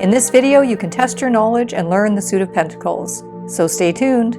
In this video, you can test your knowledge and learn the suit of Pentacles. So stay tuned.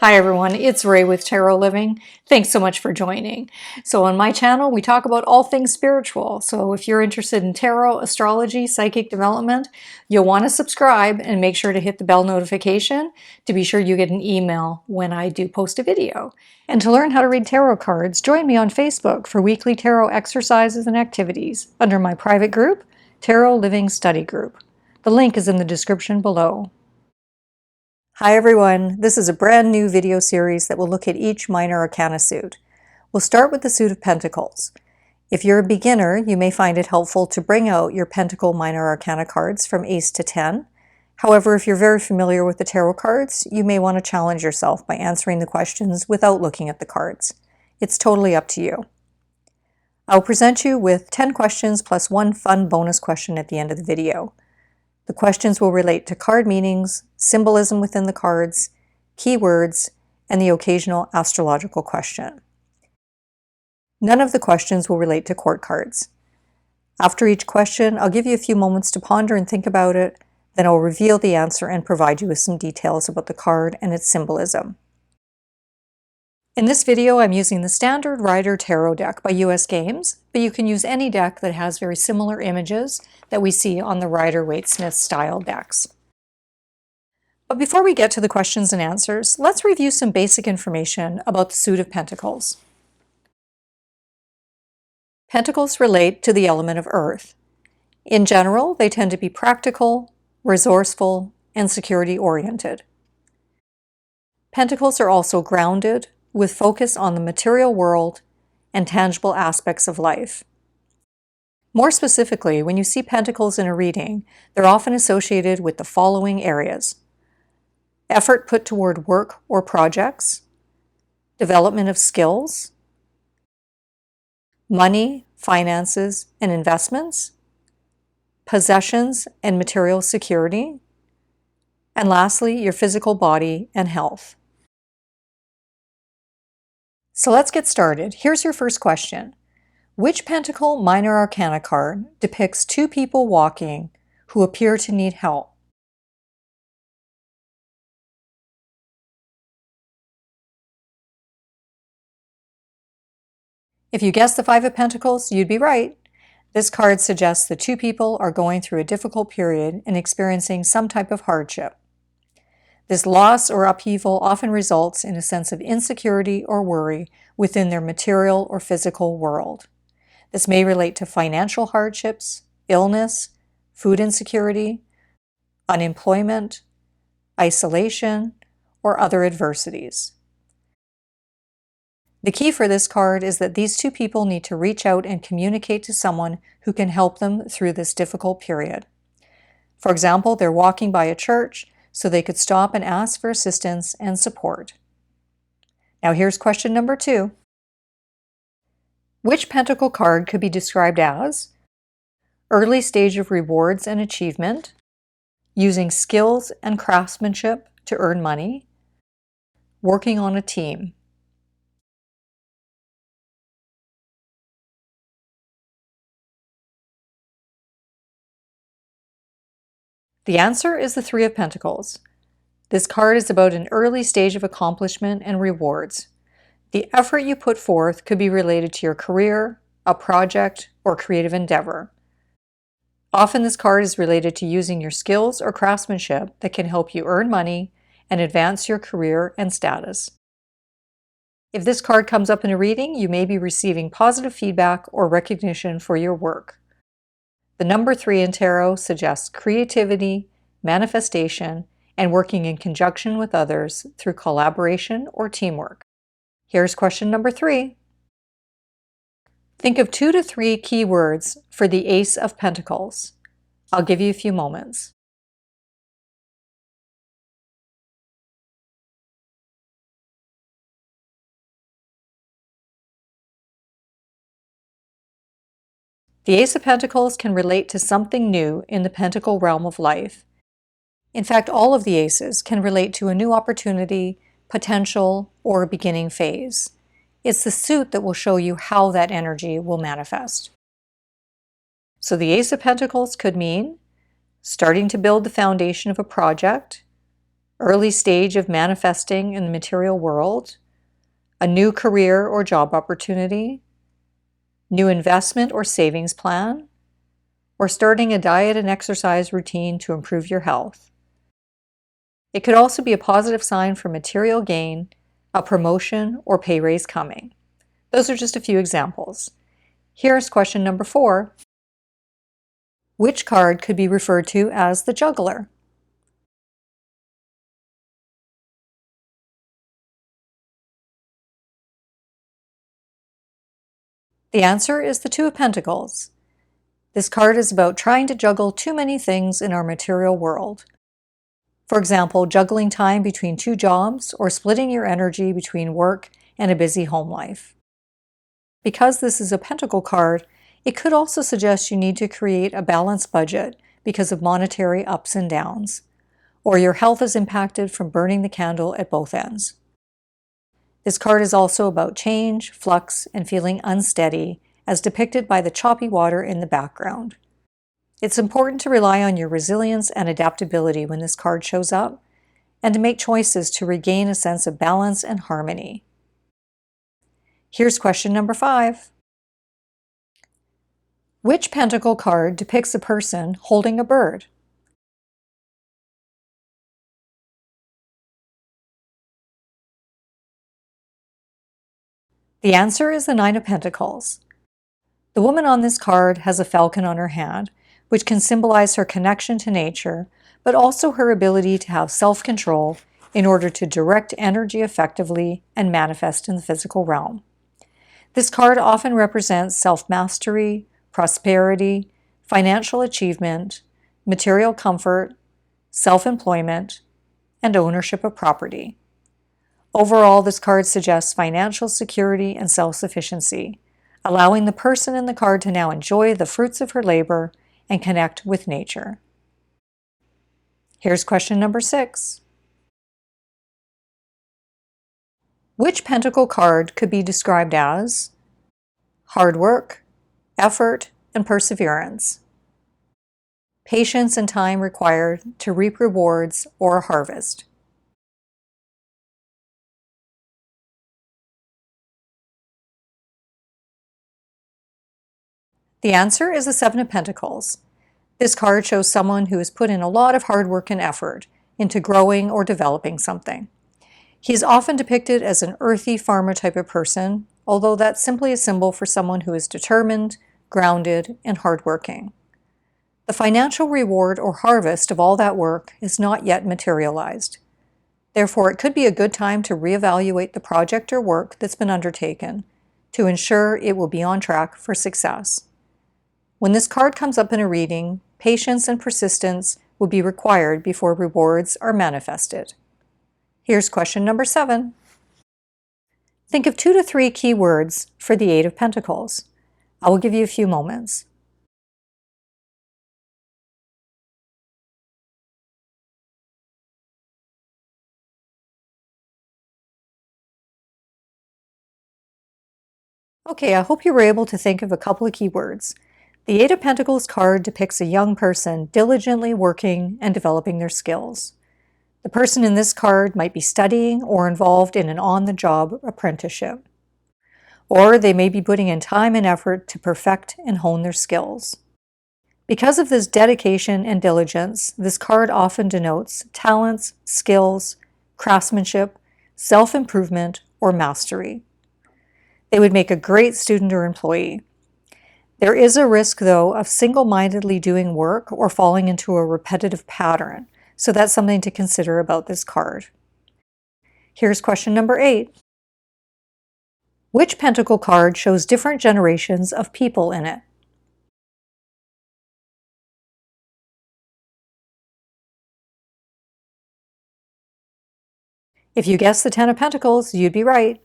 Hi everyone, it's Ray with Tarot Living. Thanks so much for joining. So on my channel, we talk about all things spiritual. So if you're interested in tarot, astrology, psychic development, you'll want to subscribe and make sure to hit the bell notification to be sure you get an email when I do post a video. And to learn how to read tarot cards, join me on Facebook for weekly tarot exercises and activities under my private group, Tarot Living Study Group. The link is in the description below. Hi everyone, this is a brand new video series that will look at each minor arcana suit. We'll start with the suit of Pentacles. If you're a beginner, you may find it helpful to bring out your Pentacle minor arcana cards from Ace to 10. However, if you're very familiar with the tarot cards, you may want to challenge yourself by answering the questions without looking at the cards. It's totally up to you. I'll present you with 10 questions plus one fun bonus question at the end of the video. The questions will relate to card meanings, symbolism within the cards, keywords, and the occasional astrological question. None of the questions will relate to court cards. After each question, I'll give you a few moments to ponder and think about it, then I'll reveal the answer and provide you with some details about the card and its symbolism. In this video, I'm using the standard Rider Tarot deck by US Games, but you can use any deck that has very similar images that we see on the Rider Waite Smith style decks. But before we get to the questions and answers, let's review some basic information about the suit of Pentacles. Pentacles relate to the element of earth. In general, they tend to be practical, resourceful, and security-oriented. Pentacles are also grounded, with focus on the material world and tangible aspects of life. More specifically, when you see pentacles in a reading, they're often associated with the following areas: effort put toward work or projects, development of skills, money, finances, and investments, possessions and material security, and lastly, your physical body and health. So let's get started. Here's your first question. Which Pentacle minor arcana card depicts two people walking who appear to need help? If you guessed the Five of Pentacles, you'd be right. This card suggests the two people are going through a difficult period and experiencing some type of hardship. This loss or upheaval often results in a sense of insecurity or worry within their material or physical world. This may relate to financial hardships, illness, food insecurity, unemployment, isolation, or other adversities. The key for this card is that these two people need to reach out and communicate to someone who can help them through this difficult period. For example, they're walking by a church, so they could stop and ask for assistance and support. Now here's question number 2. Which Pentacle card could be described as early stage of rewards and achievement, using skills and craftsmanship to earn money, working on a team? The answer is the Three of Pentacles. This card is about an early stage of accomplishment and rewards. The effort you put forth could be related to your career, a project, or creative endeavor. Often this card is related to using your skills or craftsmanship that can help you earn money and advance your career and status. If this card comes up in a reading, you may be receiving positive feedback or recognition for your work. The number 3 in tarot suggests creativity, manifestation, and working in conjunction with others through collaboration or teamwork. Here's question number 3. Think of 2 to 3 keywords for the Ace of Pentacles. I'll give you a few moments. The Ace of Pentacles can relate to something new in the Pentacle realm of life. In fact, all of the aces can relate to a new opportunity, potential, or beginning phase. It's the suit that will show you how that energy will manifest. So the Ace of Pentacles could mean starting to build the foundation of a project, early stage of manifesting in the material world, a new career or job opportunity, new investment or savings plan, or starting a diet and exercise routine to improve your health. It could also be a positive sign for material gain, a promotion, or pay raise coming. Those are just a few examples. Here's question number 4. Which card could be referred to as the juggler? The answer is the Two of Pentacles. This card is about trying to juggle too many things in our material world. For example, juggling time between 2 jobs or splitting your energy between work and a busy home life. Because this is a Pentacle card, it could also suggest you need to create a balanced budget because of monetary ups and downs, or your health is impacted from burning the candle at both ends. This card is also about change, flux, and feeling unsteady, as depicted by the choppy water in the background. It's important to rely on your resilience and adaptability when this card shows up, and to make choices to regain a sense of balance and harmony. Here's question number 5. Which Pentacle card depicts a person holding a bird? The answer is the Nine of Pentacles. The woman on this card has a falcon on her hand, which can symbolize her connection to nature, but also her ability to have self-control in order to direct energy effectively and manifest in the physical realm. This card often represents self-mastery, prosperity, financial achievement, material comfort, self-employment, and ownership of property. Overall, this card suggests financial security and self-sufficiency, allowing the person in the card to now enjoy the fruits of her labor and connect with nature. Here's question number 6. Which Pentacle card could be described as hard work, effort, and perseverance, patience and time required to reap rewards or a harvest? The answer is the Seven of Pentacles. This card shows someone who has put in a lot of hard work and effort into growing or developing something. He is often depicted as an earthy farmer type of person, although that's simply a symbol for someone who is determined, grounded, and hardworking. The financial reward or harvest of all that work is not yet materialized. Therefore, it could be a good time to reevaluate the project or work that's been undertaken to ensure it will be on track for success. When this card comes up in a reading, patience and persistence will be required before rewards are manifested. Here's question number 7. Think of 2 to 3 key words for the Eight of Pentacles. I will give you a few moments. Okay, I hope you were able to think of a couple of keywords. The Eight of Pentacles card depicts a young person diligently working and developing their skills. The person in this card might be studying or involved in an on-the-job apprenticeship. Or they may be putting in time and effort to perfect and hone their skills. Because of this dedication and diligence, this card often denotes talents, skills, craftsmanship, self-improvement, or mastery. They would make a great student or employee. There is a risk, though, of single-mindedly doing work or falling into a repetitive pattern, so that's something to consider about this card. Here's question number 8. Which Pentacle card shows different generations of people in it? If you guessed the Ten of Pentacles, you'd be right.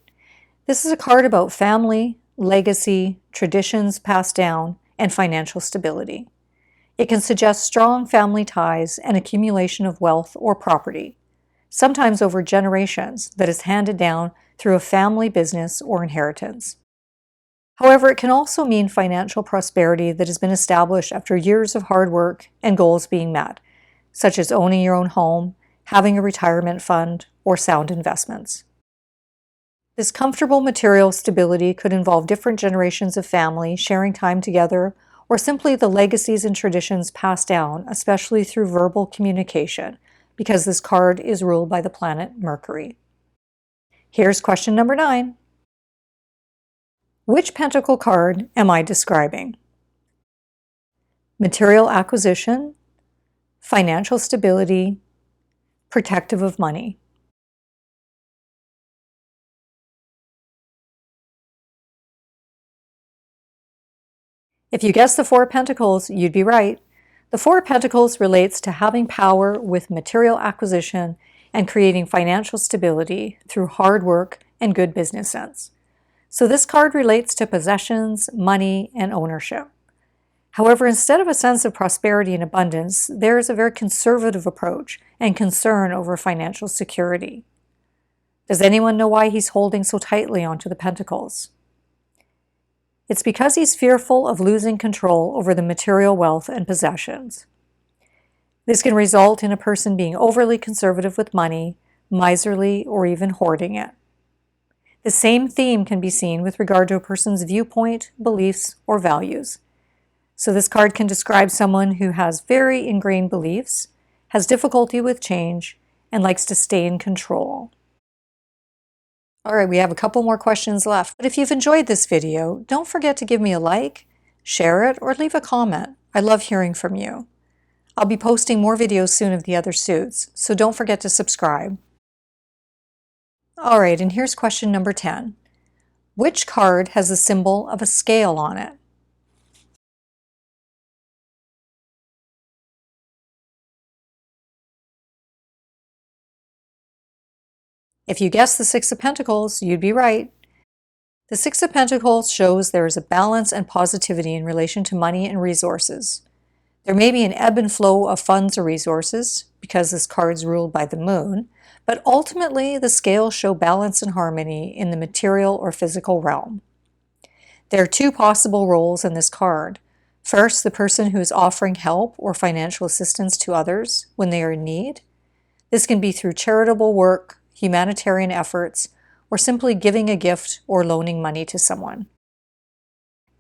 This is a card about family, legacy, traditions passed down, and financial stability. It can suggest strong family ties and accumulation of wealth or property, sometimes over generations, that is handed down through a family business or inheritance. However, it can also mean financial prosperity that has been established after years of hard work and goals being met, such as owning your own home, having a retirement fund, or sound investments. This comfortable material stability could involve different generations of family sharing time together, or simply the legacies and traditions passed down, especially through verbal communication, because this card is ruled by the planet Mercury. Here's question number 9. Which pentacle card am I describing? Material acquisition, financial stability, protective of money. If you guessed the Four of Pentacles, you'd be right. The Four of Pentacles relates to having power with material acquisition and creating financial stability through hard work and good business sense. So this card relates to possessions, money, and ownership. However, instead of a sense of prosperity and abundance, there is a very conservative approach and concern over financial security. Does anyone know why he's holding so tightly onto the Pentacles? It's because he's fearful of losing control over the material wealth and possessions. This can result in a person being overly conservative with money, miserly, or even hoarding it. The same theme can be seen with regard to a person's viewpoint, beliefs, or values. So this card can describe someone who has very ingrained beliefs, has difficulty with change, and likes to stay in control. All right, we have a couple more questions left. But if you've enjoyed this video, don't forget to give me a like, share it, or leave a comment. I love hearing from you. I'll be posting more videos soon of the other suits, so don't forget to subscribe. All right, and here's question number 10. Which card has the symbol of a scale on it? If you guessed the Six of Pentacles, you'd be right. The Six of Pentacles shows there is a balance and positivity in relation to money and resources. There may be an ebb and flow of funds or resources, because this card's ruled by the moon, but ultimately the scales show balance and harmony in the material or physical realm. There are two possible roles in this card. First, the person who is offering help or financial assistance to others when they are in need. This can be through charitable work, humanitarian efforts, or simply giving a gift or loaning money to someone.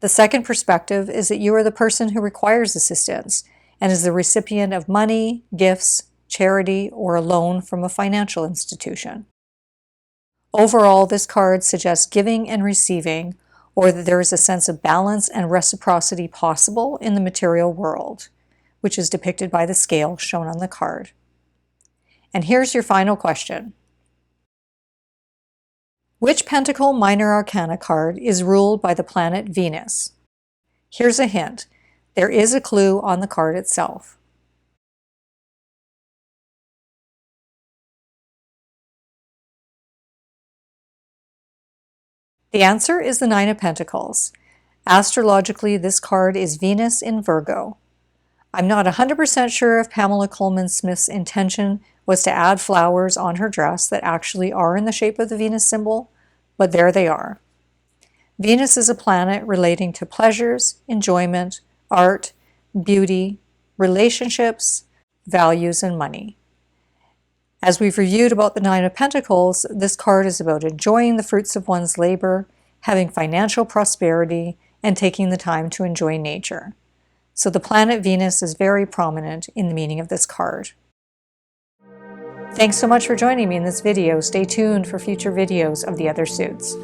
The second perspective is that you are the person who requires assistance and is the recipient of money, gifts, charity, or a loan from a financial institution. Overall, this card suggests giving and receiving, or that there is a sense of balance and reciprocity possible in the material world, which is depicted by the scale shown on the card. And here's your final question. Which Pentacle Minor Arcana card is ruled by the planet Venus? Here's a hint. There is a clue on the card itself. The answer is the Nine of Pentacles. Astrologically, this card is Venus in Virgo. I'm not 100% sure if Pamela Coleman Smith's intention was to add flowers on her dress that actually are in the shape of the Venus symbol, but there they are. Venus is a planet relating to pleasures, enjoyment, art, beauty, relationships, values, and money. As we've reviewed about the Nine of Pentacles, this card is about enjoying the fruits of one's labor, having financial prosperity, and taking the time to enjoy nature. So the planet Venus is very prominent in the meaning of this card. Thanks so much for joining me in this video. Stay tuned for future videos of the other suits.